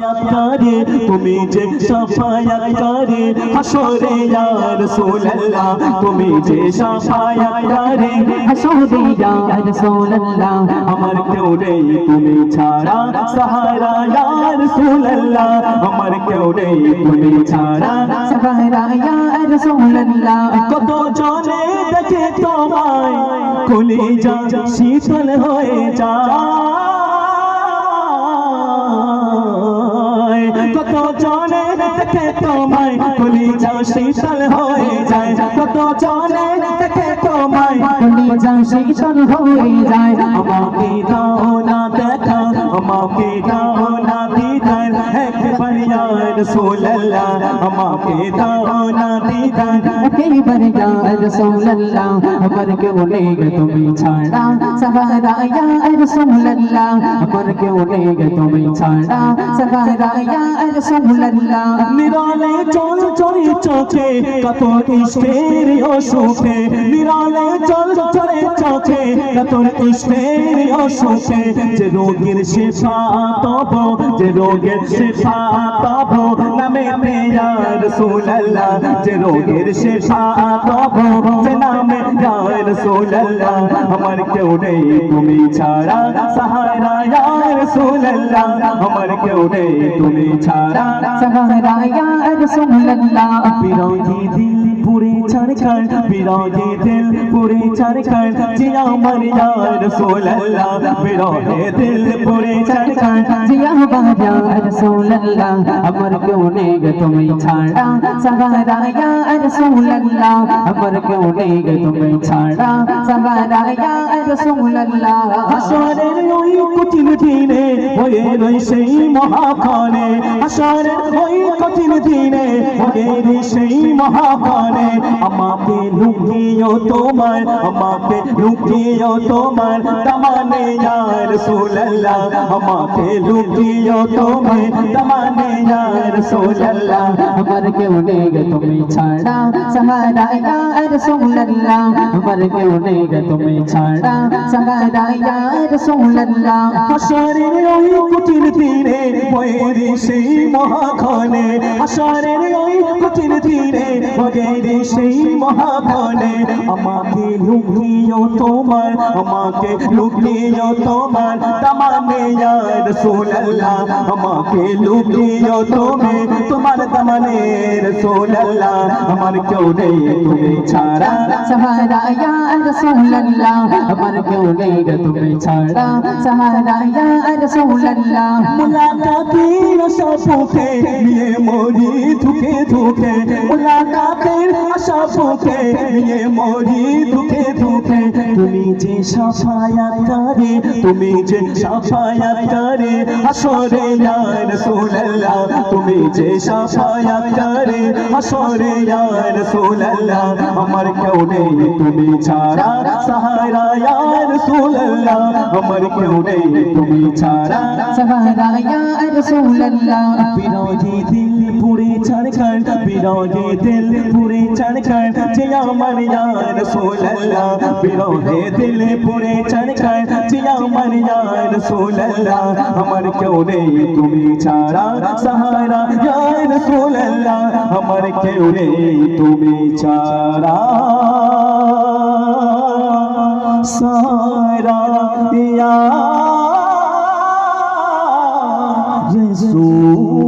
करे तुम्हें जे शफायत करे हशरे या रसूल अल्लाह तुम्हें जे शफायत करे हशरे या रसूल अल्लाह अमर क्यों नहीं तुम्हें छाड़ा सहारा या रसूल अल्लाह अमर क्यों नहीं तुम्हें छाड़ा सहारा या रसूल अल्लाह कत जने देखे তোমায় कलेजा शीतल হয়ে যায় কত জনে দেখে তোমায় কলিজা শীতল হয়ে যায় কত জনে দেখে তোমায় কলিজা শীতল হয়ে যায় আমাকে দাও না দেখা আমাকে দাও না দিদার একবার ইয়া রাসূল আল্লাহ আমাকে দাও না দিদার একবার ইয়া রাসূল আল্লাহ আমার কেউ নেই তুমি ছাড়া সাহারা ইয়া রাসূল আল্লাহ আমার কেউ নেই তুমি ছাড়া সাহারা ইয়া রাসূল আল্লাহ নিরালে চল চলে চোখে কত ইশকের অসুখে নিরালে চল চলে চোখে কত ইশকের অসুখে যে রোগের শিফা তব যে রোগের শিফা তব নামে ইয়া রাসূল আল্লাহ যে রোগের শিফা তব যে নামে ইয়া রাসূল আল্লাহ আমার কেউ নেই তুমি ছাড়া সাহারা ইয়া রাসূল আল্লাহ আমার কেউ নেই তুমি ছাড়া सहारा या रसूल अल्लाह बिरौजी दिल पूरे छड़कर बिरौजी दिल पूरे छड़कर जिया मर या रसूल अल्लाह बिरौजी दिल पूरे छड़कर जिया मर या रसूल अल्लाह अमर क्यों नहीं तुम्हें छाड़ा सहारा या रसूल अल्लाह अमर क्यों नहीं तुम्हें छाड़ा सहारा या रसूल अल्लाह हशरेर ओई कठिन दिने होए रই সেই মহাক্ষণে हशरेर ওই কঠিন দিনে ওদের সেই মহাক্ষণে আমাকে লুকিও তোমার আমাকে লুকিও তোমার দামানে ইয়া রাসূল আল্লাহ আমাকে লুকিও তোমার দামানে ইয়া রাসূল আল্লাহ আমার কেউ নেই তুমি ছাড়া সাহারা ইয়া রাসূল আল্লাহ আমার কেউ নেই তুমি ছাড়া সাহারা ইয়া রাসূল আল্লাহ হাশরের ওই কঠিন দিনে ওদের সেই মহাক্ষণে হাশরের ওই কঠিন দিনে ওদের সেই মহাক্ষণে আমাকে লুকিও তোমার আমাকে লুকিও তোমার দামানে ইয়া রাসূল আল্লাহ আমাকে লুকিও তুমি তোমার দামানে রাসূল আল্লাহ আমার কেউ নেই তুমি ছাড়া সাহারা ইয়া রাসূল আল্লাহ আমার কেউ নেই তুমি ছাড়া সাহারা ইয়া রাসূল আল্লাহ মুলাকাতের আশা বুকে নিয়ে মরি ধুকে ধুকে মুলাকাতের আশা বুকে নিয়ে মরি ধুকে ধুকে তুমি যে শাফায়াত করে তুমি যে শাফায়াত করে হাশরে ইয়া রাসূল আল্লাহ তুমি যে শাফায়াত করে হাশরে ইয়া রাসূল আল্লাহ আমার কেউ নেই তুমি ছাড়া সাহারা ইয়া রাসূল আল্লাহ আমার কেউ নেই তুমি ছাড়া সাহারা ইয়া রাসূল আল্লাহ বিরোধী দিল পুরে ছাড়কার বিরোধী দিল পুরে ছাড়কার যে আমার ইয়া রাসূল আল্লাহ বিরোধী দিল পুরে ছাড়কার যে আমার ইয়া রাসূল আল্লাহ আমার কেউ নেই তুমি ছাড়া সাহারা ইয়া রাসূল আল্লাহ আমার কেউ নেই তুমি ছাড়া সাহারা ইয়া রাসূল